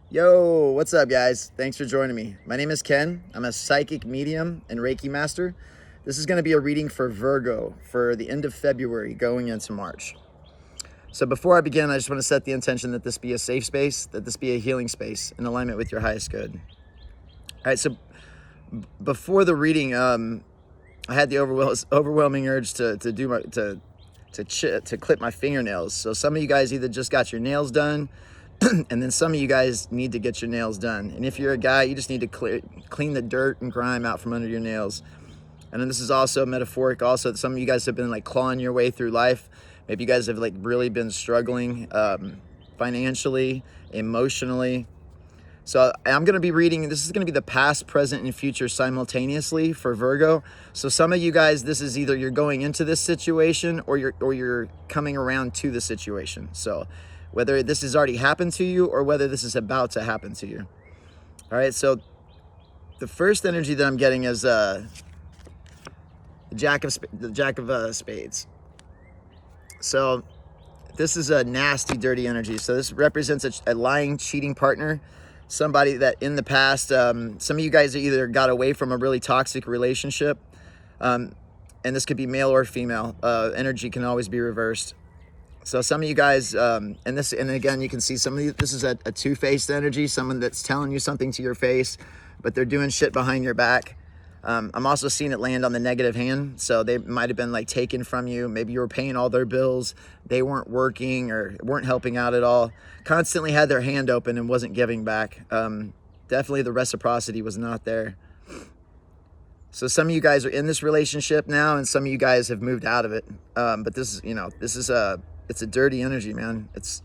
Yo, what's up, guys? Thanks for joining me. My name is Ken. I'm a psychic medium and Reiki Master. This is going to be a reading for Virgo for the end of February going into March. So before I begin, I just want to set the intention that this be a safe space, that this be a healing space in alignment with your highest good. All right, so before the reading, I had the overwhelming urge to clip my fingernails. So some of you guys either just got your nails done, and then some of you guys need to get your nails done. And if you're a guy, you just need to clean the dirt and grime out from under your nails. And then this is also metaphoric. Also, some of you guys have been like clawing your way through life. Maybe you guys have like really been struggling financially, emotionally. So I'm going to be reading, this is going to be the past, present, and future simultaneously for Virgo. So some of you guys, this is either you're going into this situation or you're coming around to the situation. So whether this has already happened to you or whether this is about to happen to you. All right, so the first energy that I'm getting is the Jack of Spades. So this is a nasty, dirty energy. So this represents a lying, cheating partner. Somebody that in the past, some of you guys either got away from a really toxic relationship, and this could be male or female. Energy can always be reversed. So some of you guys, and again, you can see some of you, this is a two-faced energy, someone that's telling you something to your face, but they're doing shit behind your back. I'm also seeing it land on the negative hand. So they might have been like taken from you. Maybe you were paying all their bills. They weren't working or weren't helping out at all. Constantly had their hand open and wasn't giving back. Definitely the reciprocity was not there. So some of you guys are in this relationship now and some of you guys have moved out of it. But this is, it's a dirty energy, man. It's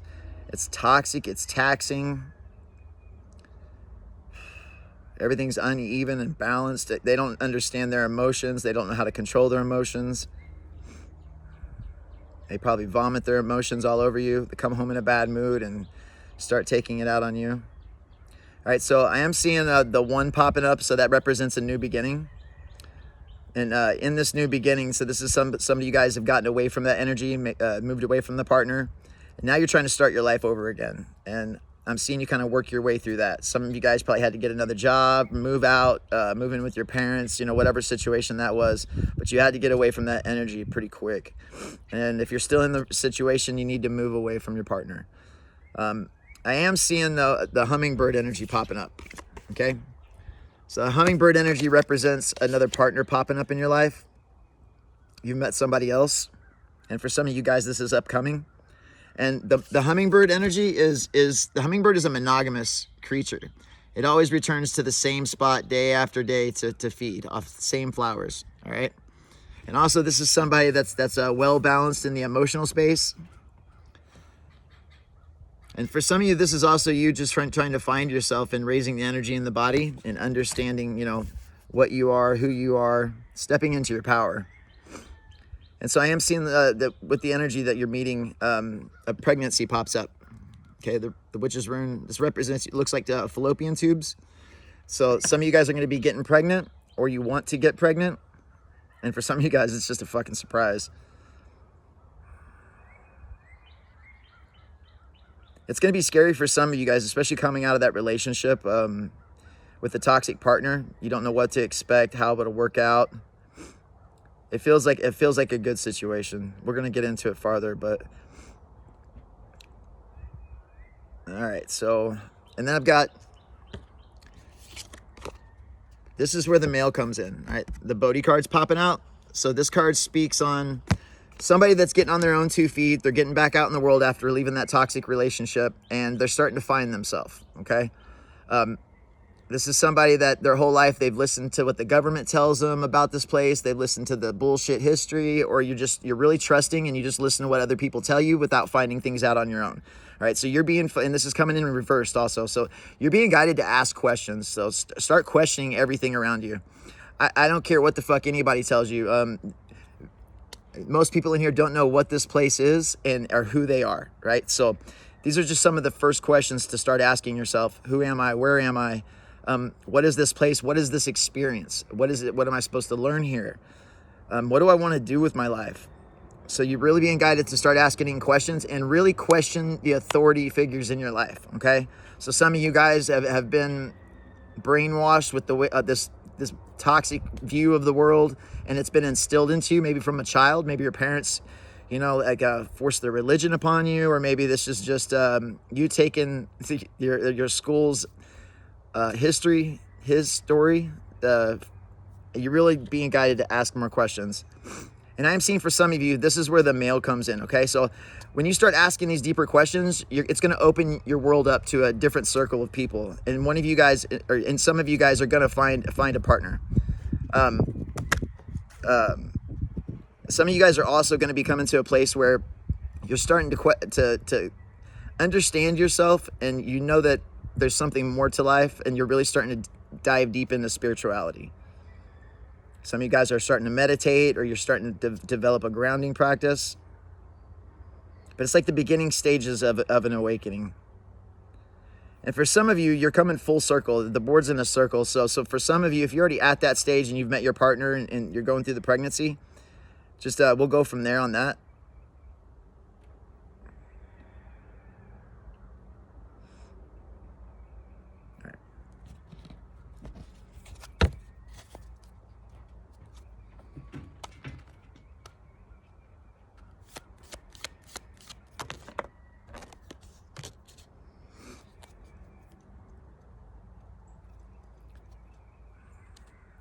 toxic, it's taxing. Everything's uneven and balanced. They don't understand their emotions. They don't know how to control their emotions. They probably vomit their emotions all over you. They come home in a bad mood and start taking it out on you. All right, so I am seeing the one popping up, so that represents a new beginning. And in this new beginning, so this is some of you guys have gotten away from that energy, moved away from the partner. And now you're trying to start your life over again. And I'm seeing you kind of work your way through that. Some of you guys probably had to get another job, move out, move in with your parents, whatever situation that was. But you had to get away from that energy pretty quick. And if you're still in the situation, you need to move away from your partner. I am seeing the hummingbird energy popping up, okay? So the hummingbird energy represents another partner popping up in your life. You've met somebody else. And for some of you guys, this is upcoming. And the hummingbird energy the hummingbird is a monogamous creature. It always returns to the same spot day after day to feed off the same flowers, all right? And also this is somebody that's well balanced in the emotional space. And for some of you, this is also you just trying to find yourself and raising the energy in the body and understanding, what you are, who you are, stepping into your power. And so I am seeing that with the energy that you're meeting, a pregnancy pops up. Okay, the witch's rune, this represents, it looks like the fallopian tubes. So some of you guys are going to be getting pregnant or you want to get pregnant. And for some of you guys, it's just a fucking surprise. It's going to be scary for some of you guys, especially coming out of that relationship with a toxic partner. You don't know what to expect, how it'll work out. It feels like a good situation. We're going to get into it farther, but all right. So, and then I've got, this is where the male comes in, all right? The Bodhi card's popping out. So this card speaks on somebody that's getting on their own 2 feet. They're getting back out in the world after leaving that toxic relationship and they're starting to find themselves, okay? This is somebody that their whole life they've listened to what the government tells them about this place. They've listened to the bullshit history, or you're really trusting and you just listen to what other people tell you without finding things out on your own. All right, so and this is coming in reversed also. So you're being guided to ask questions. So start questioning everything around you. I don't care what the fuck anybody tells you. Most people in here don't know what this place is or who they are, right? So these are just some of the first questions to start asking yourself. Who am I? Where am I? What is this place? What is this experience? What is it? What am I supposed to learn here? What do I want to do with my life? So you're really being guided to start asking questions and really question the authority figures in your life, okay? So some of you guys have been brainwashed with the way this toxic view of the world, and it's been instilled into you, maybe from a child. Maybe your parents, like forced their religion upon you, or maybe this is just you taking your school's history, his story. You're really being guided to ask more questions. And I'm seeing for some of you, this is where the male comes in, okay? So when you start asking these deeper questions, it's going to open your world up to a different circle of people. And one of you guys, and some of you guys are going to find a partner. Some of you guys are also going to be coming to a place where you're starting to understand yourself, and you know that there's something more to life, and you're really starting to dive deep into spirituality. Some of you guys are starting to meditate, or you're starting to develop a grounding practice. But it's like the beginning stages of an awakening. And for some of you, you're coming full circle. The board's in a circle. So for some of you, if you're already at that stage and you've met your partner and you're going through the pregnancy, just we'll go from there on that.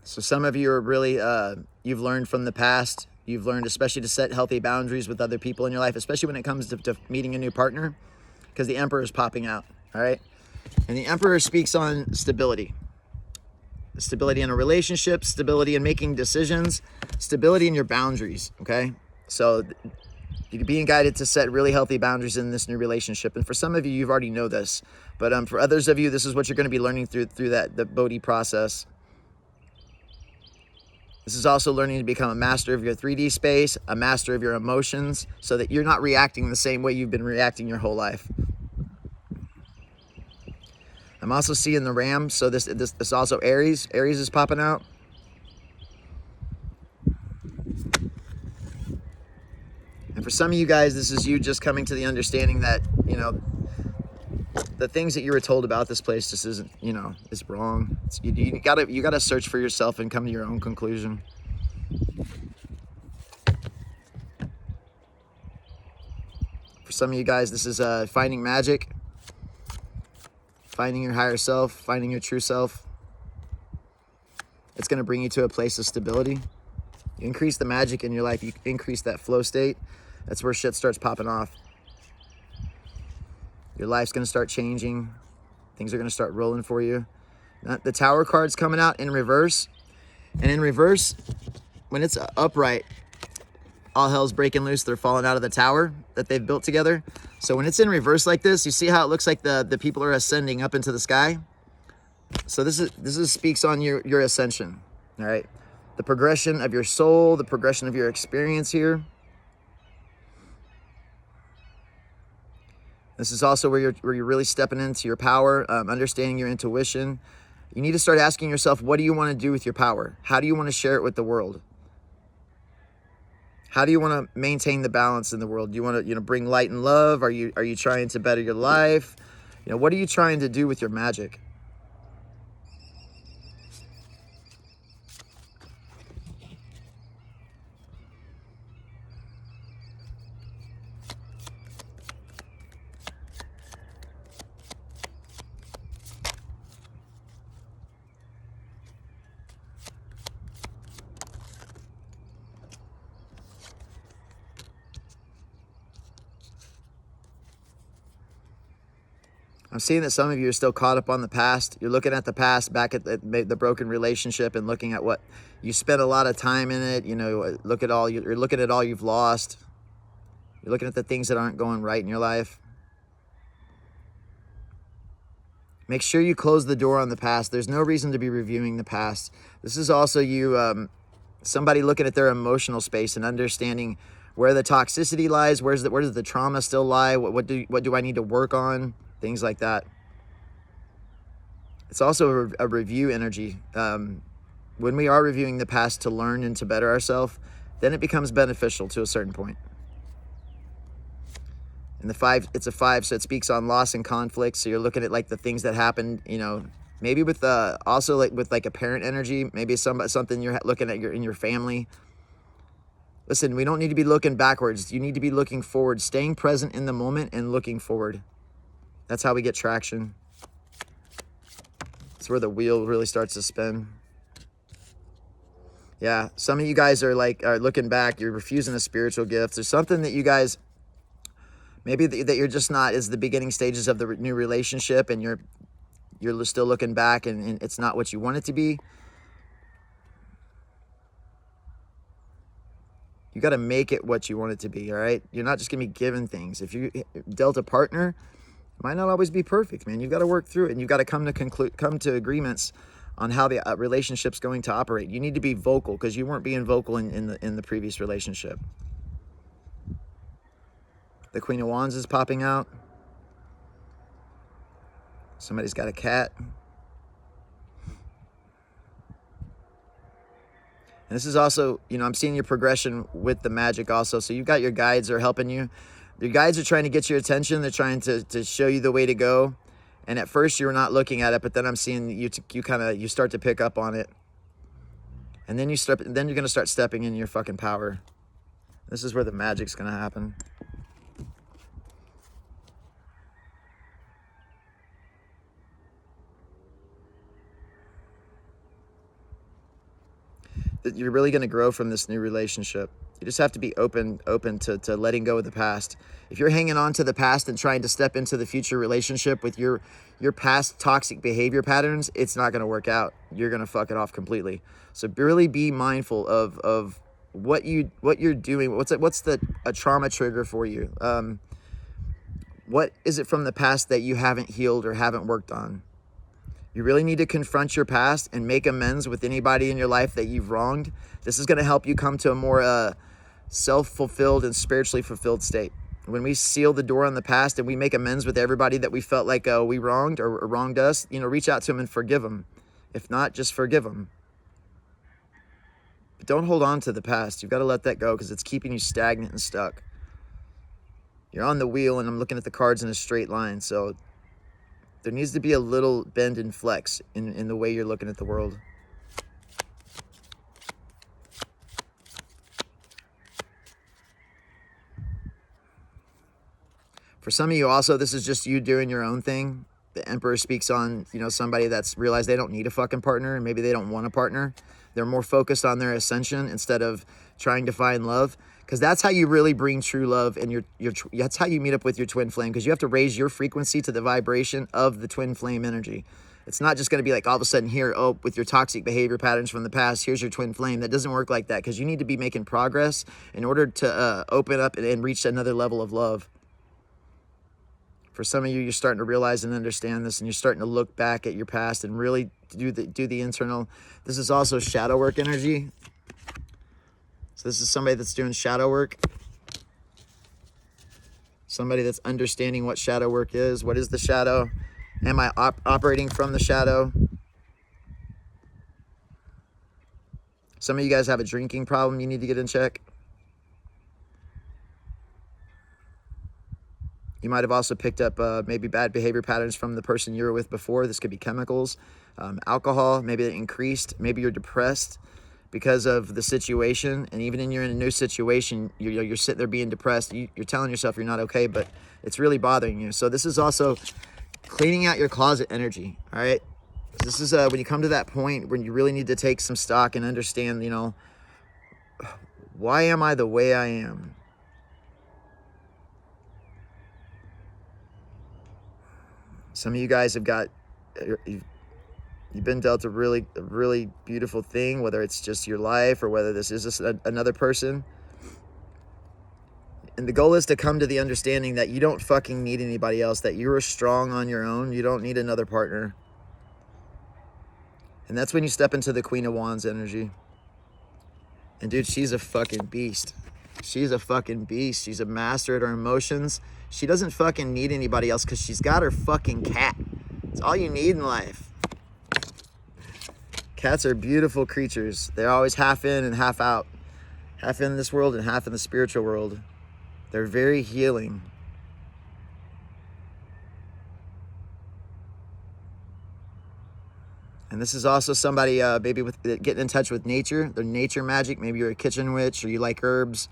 So some of you are really, you've learned from the past. You've learned especially to set healthy boundaries with other people in your life, especially when it comes to meeting a new partner, because the Emperor is popping out, all right? And the Emperor speaks on stability. Stability in a relationship, stability in making decisions, stability in your boundaries, okay? So you're being guided to set really healthy boundaries in this new relationship. And for some of you, you've already know this. But for others of you, this is what you're going to be learning through the Bodhi process. This is also learning to become a master of your 3D space, a master of your emotions, so that you're not reacting the same way you've been reacting your whole life. I'm also seeing the Ram, so this also Aries. Aries is popping out. And for some of you guys, this is you just coming to the understanding that, the things that you were told about this place just isn't, is wrong. You gotta search for yourself and come to your own conclusion. For some of you guys, this is finding magic, finding your higher self, finding your true self. It's gonna bring you to a place of stability. You increase the magic in your life, you increase that flow state. That's where shit starts popping off. Your life's going to start changing. Things are going to start rolling for you. Now, the Tower card's coming out in reverse. And in reverse, when it's upright, all hell's breaking loose. They're falling out of the tower that they've built together. So when it's in reverse like this, you see how it looks like the people are ascending up into the sky? So this speaks on your ascension, all right? The progression of your soul, the progression of your experience here. This is also where you're really stepping into your power, understanding your intuition. You need to start asking yourself, what do you want to do with your power? How do you want to share it with the world? How do you want to maintain the balance in the world? Do you want to, bring light and love? Are you trying to better your life? What are you trying to do with your magic? I'm seeing that some of you are still caught up on the past. You're looking at the past, back at the broken relationship, and looking at what you spent a lot of time in it. You're looking at all you've lost. You're looking at the things that aren't going right in your life. Make sure you close the door on the past. There's no reason to be reviewing the past. This is also you, somebody looking at their emotional space and understanding where the toxicity lies. Where does the trauma still lie? What do I need to work on? Things like that. It's also a review energy. When we are reviewing the past to learn and to better ourselves, then it becomes beneficial to a certain point. And the 5, it's a 5, so it speaks on loss and conflict. So you're looking at like the things that happened, you know, maybe with also like with like a parent energy, maybe something you're looking at in your family. Listen, we don't need to be looking backwards. You need to be looking forward, staying present in the moment and looking forward. That's how we get traction. It's where the wheel really starts to spin. Yeah, some of you guys are looking back. You're refusing a spiritual gift. There's something that you guys, maybe that you're just not, is the beginning stages of the new relationship, and you're still looking back and it's not what you want it to be. You got to make it what you want it to be, all right? You're not just going to be given things. If you dealt a partner, it might not always be perfect, man. You've got to work through it, and you've got to come to agreements on how the relationship's going to operate. You need to be vocal, because you weren't being vocal in the previous relationship. The Queen of Wands is popping out. Somebody's got a cat. And this is also, you know, I'm seeing your progression with the magic also. So you've got your guides are helping you. Your guides are trying to get your attention. They're trying to show you the way to go. And at first you're not looking at it, but then I'm seeing you start to pick up on it. And then you're going to start stepping in your fucking power. This is where the magic's going to happen. That you're really going to grow from this new relationship. You just have to be open to letting go of the past. If you're hanging on to the past and trying to step into the future relationship with your past toxic behavior patterns, it's not going to work out. You're going to fuck it off completely. So really be mindful of what you're doing. What's a trauma trigger for you? What is it from the past that you haven't healed or haven't worked on? You really need to confront your past and make amends with anybody in your life that you've wronged. This is going to help you come to a more self-fulfilled and spiritually fulfilled state. When we seal the door on the past and we make amends with everybody that we felt like we wronged or wronged us, you know, reach out to them and forgive them. If not, just forgive them. But don't hold on to the past. You've got to let that go, because it's keeping you stagnant and stuck. You're on the wheel, and I'm looking at the cards in a straight line, so there needs to be a little bend and flex in the way you're looking at the world. For some of you also, this is just you doing your own thing. The Emperor speaks on, you know, somebody that's realized they don't need a fucking partner, and maybe they don't want a partner. They're more focused on their ascension instead of trying to find love. Because that's how you really bring true love, and that's how you meet up with your twin flame, because you have to raise your frequency to the vibration of the twin flame energy. It's not just going to be like all of a sudden here, oh, with your toxic behavior patterns from the past, here's your twin flame. That doesn't work like that, because you need to be making progress in order to open up and reach another level of love. For some of you, you're starting to realize and understand this, and you're starting to look back at your past and really do the internal. This is also shadow work energy. So this is somebody that's doing shadow work. Somebody that's understanding what shadow work is. What is the shadow? Am I operating from the shadow? Some of you guys have a drinking problem you need to get in check. You might have also picked up maybe bad behavior patterns from the person you were with before. This could be chemicals, alcohol, maybe it increased. Maybe you're depressed because of the situation, and even in you're in a new situation, you're sitting there being depressed. You're telling yourself you're not okay, but it's really bothering you. So this is also cleaning out your closet energy, all right? This is when you come to that point when you really need to take some stock and understand, you know, why am I the way I am? Some of you guys have got, you've been dealt a really beautiful thing, whether it's just your life or whether this is just another person. And the goal is to come to the understanding that you don't fucking need anybody else, that you're strong on your own. You don't need another partner. And that's when you step into the Queen of Wands energy. And dude, she's a fucking beast. She's a fucking beast. She's a master at her emotions. She doesn't fucking need anybody else because she's got her fucking cat. It's all you need in life. Cats are beautiful creatures. They're always half in and half out. Half in this world and half in the spiritual world. They're very healing. And this is also somebody maybe with getting in touch with nature, their nature magic. Maybe you're a kitchen witch or you like herbs.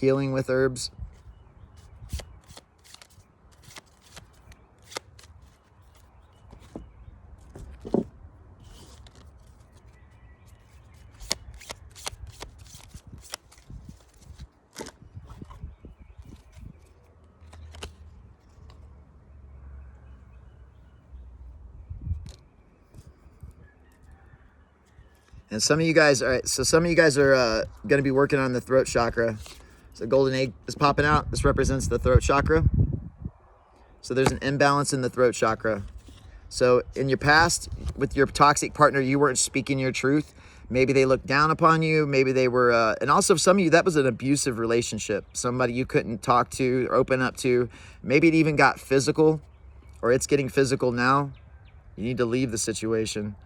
Healing with herbs. And some of you guys, all right, so some of you guys are going to be working on the throat chakra. So the golden egg is popping out. This represents the throat chakra. So there's an imbalance in the throat chakra. So in your past, with your toxic partner, you weren't speaking your truth. Maybe they looked down upon you. Maybe they were, and also some of you, that was an abusive relationship. Somebody you couldn't talk to or open up to. Maybe it even got physical, or it's getting physical now. You need to leave the situation.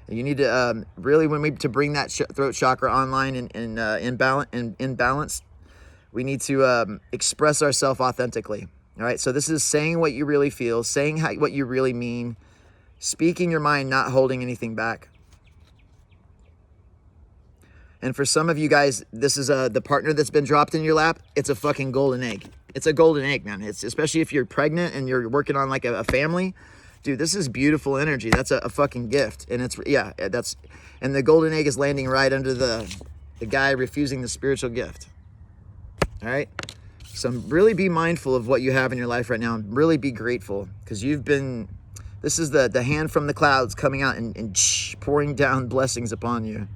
You need to really, to bring that throat chakra online and in balance, we need to express ourselves authentically. All right, so this is saying what you really feel, saying what you really mean, speaking your mind, not holding anything back. And for some of you guys, this is the partner that's been dropped in your lap. It's a fucking golden egg. It's a golden egg, man. It's especially if you're pregnant and you're working on like a family. Dude, this is beautiful energy. That's a fucking gift. And it's, yeah, and the golden egg is landing right under the guy refusing the spiritual gift. All right. So really be mindful of what you have in your life right now and really be grateful, because this is the hand from the clouds coming out and pouring down blessings upon you.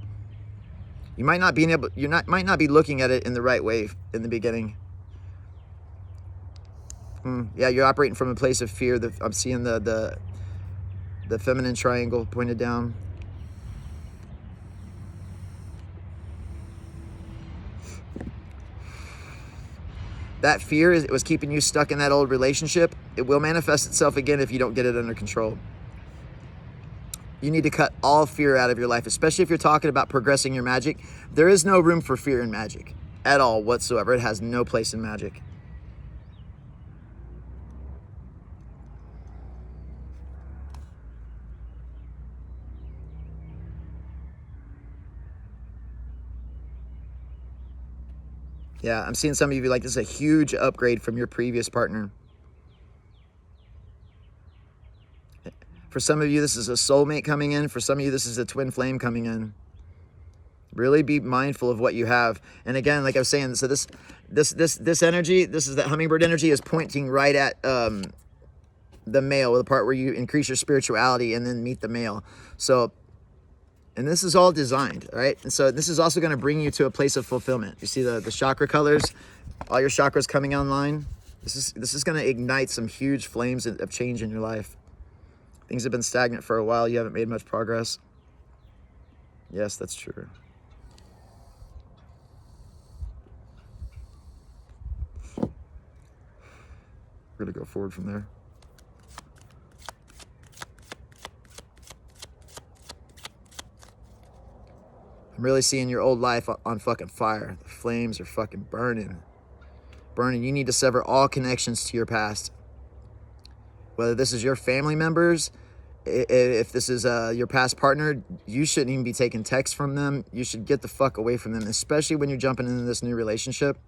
You might not might not be looking at it in the right way in the beginning. Yeah, you're operating from a place of fear. I'm seeing the feminine triangle pointed down. That fear it was keeping you stuck in that old relationship. It will manifest itself again if you don't get it under control. You need to cut all fear out of your life, especially if you're talking about progressing your magic. There is no room for fear in magic at all whatsoever. It has no place in magic. Yeah, I'm seeing some of you like this is a huge upgrade from your previous partner. For some of you, this is a soulmate coming in. For some of you, this is a twin flame coming in. Really be mindful of what you have. And again, like I was saying, so this energy, this is that hummingbird energy is pointing right at the male, the part where you increase your spirituality and then meet the male. So, and this is all designed, all right? And so this is also going to bring you to a place of fulfillment. You see the chakra colors, all your chakras coming online. This is going to ignite some huge flames of change in your life. Things have been stagnant for a while. You haven't made much progress. Yes, that's true. We're going to go forward from there. I'm really seeing your old life on fucking fire. The flames are fucking burning. Burning. You need to sever all connections to your past. Whether this is your family members, if this is your past partner, you shouldn't even be taking texts from them. You should get the fuck away from them, especially when you're jumping into this new relationship.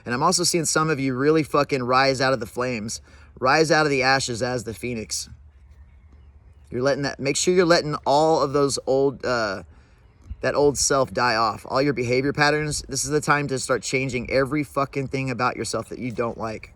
And I'm also seeing some of you really fucking rise out of the flames. Rise out of the ashes as the phoenix. You're letting make sure you're letting all of those old... that old self die off. All your behavior patterns, this is the time to start changing every fucking thing about yourself that you don't like.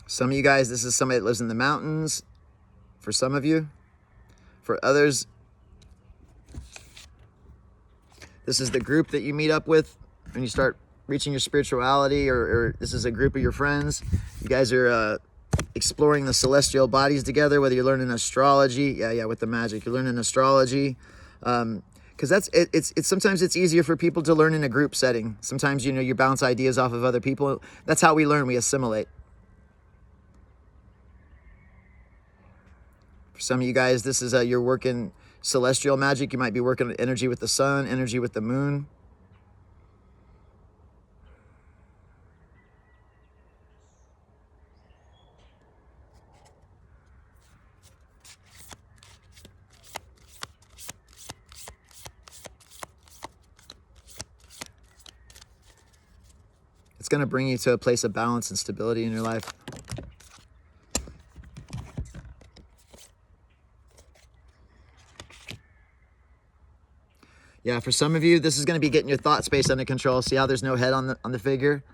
Some of you guys, this is somebody that lives in the mountains. For some of you. For others, this is the group that you meet up with when you start reaching your spirituality, or this is a group of your friends. You guys are exploring the celestial bodies together, whether you're learning astrology. Yeah, with the magic. You're learning astrology. Because it's sometimes it's easier for people to learn in a group setting. Sometimes, you know, you bounce ideas off of other people. That's how we learn. We assimilate. For some of you guys, this is you're working celestial magic. You might be working energy with the sun, energy with the moon. It's going to bring you to a place of balance and stability in your life. Yeah, for some of you, this is going to be getting your thought space under control. See how there's no head on the figure?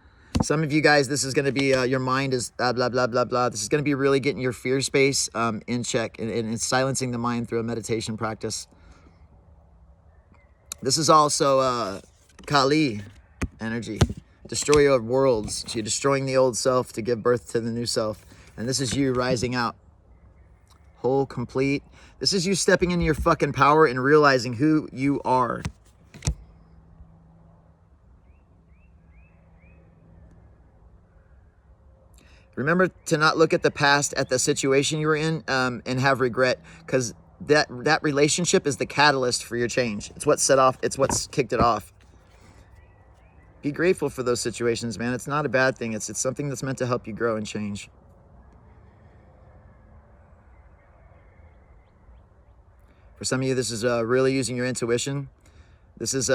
Some of you guys, this is going to be your mind is blah, blah, blah, blah, blah. This is going to be really getting your fear space in check and silencing the mind through a meditation practice. This is also Kali energy. Destroyer of worlds. So you're destroying the old self to give birth to the new self. And this is you rising out. Whole, complete. This is you stepping into your fucking power and realizing who you are. Remember to not look at the past, at the situation you were in, and have regret. Because that relationship is the catalyst for your change. It's what set off, it's what's kicked it off. Be grateful for those situations, man. It's not a bad thing. It's something that's meant to help you grow and change. For some of you, this is really using your intuition. This is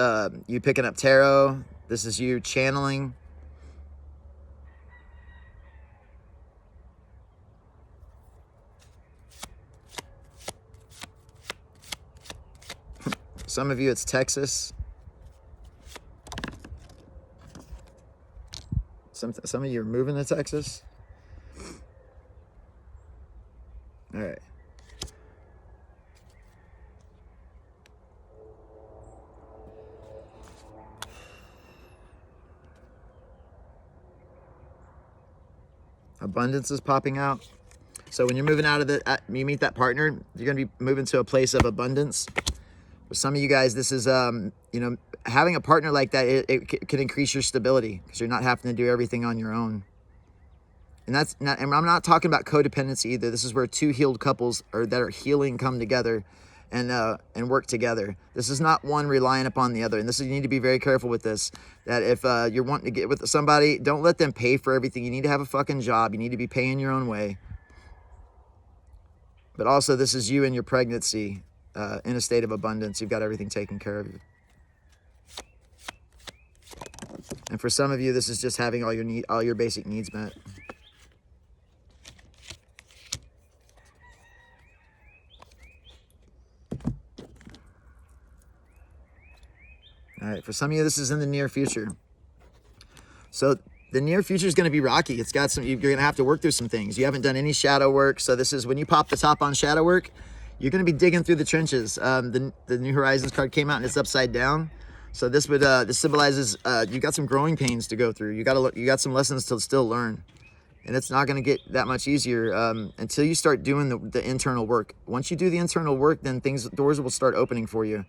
you picking up tarot. This is you channeling. Some of you, it's Texas. Some of you are moving to Texas. All right. Abundance is popping out. So when you're moving out of you meet that partner, you're going to be moving to a place of abundance. For some of you guys, this is, you know, having a partner like that, it can increase your stability because you're not having to do everything on your own. And and I'm not talking about codependency either. This is where two healed couples that are healing come together and work together. This is not one relying upon the other. And you need to be very careful with this, that if you're wanting to get with somebody, don't let them pay for everything. You need to have a fucking job. You need to be paying your own way. But also, this is you in your pregnancy, in a state of abundance. You've got everything taken care of you. And for some of you, this is just having all your basic needs met. All right, for some of you, this is in the near future. So the near future is going to be rocky. It's got you're going to have to work through some things. You haven't done any shadow work. So this is when you pop the top on shadow work, you're going to be digging through the trenches. The New Horizons card came out and it's upside down. So this symbolizes you got some growing pains to go through. You got some lessons to still learn. And it's not going to get that much easier until you start doing the internal work. Once you do the internal work, then doors will start opening for you.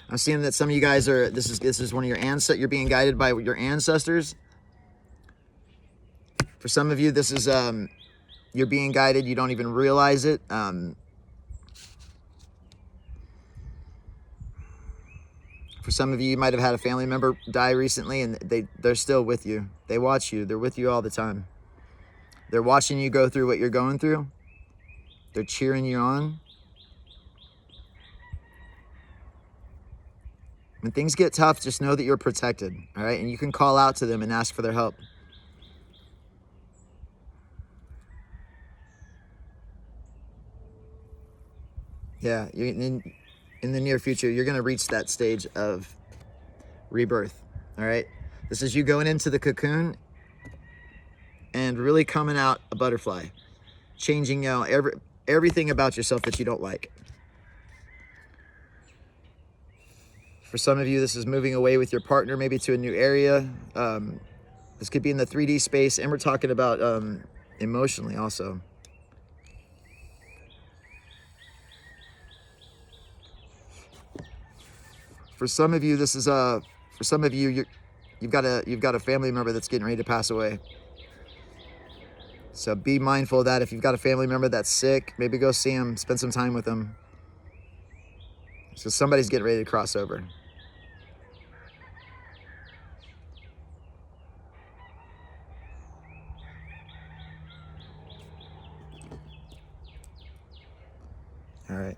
I'm seeing that some of you guys are, this is one of your ancestors, you're being guided by your ancestors. For some of you, this is, you're being guided, you don't even realize it. For some of you, you might have had a family member die recently and they're still with you. They watch you, they're with you all the time. They're watching you go through what you're going through. They're cheering you on. When things get tough, just know that you're protected, all right? And you can call out to them and ask for their help. Yeah, in the near future, you're going to reach that stage of rebirth, all right? This is you going into the cocoon and really coming out a butterfly, changing everything about yourself that you don't like. For some of you, this is moving away with your partner, maybe to a new area. This could be in the 3D space, and we're talking about emotionally also. For some of you, this is for some of you, you've got a family member that's getting ready to pass away. So be mindful of that. If you've got a family member that's sick, maybe go see them, spend some time with them. So somebody's getting ready to cross over. All right.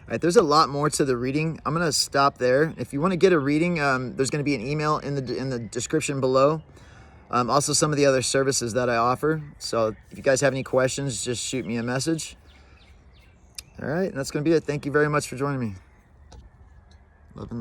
All right, there's a lot more to the reading. I'm going to stop there. If you want to get a reading, there's going to be an email in the description below. Also, some of the other services that I offer. So if you guys have any questions, just shoot me a message. All right, and that's going to be it. Thank you very much for joining me.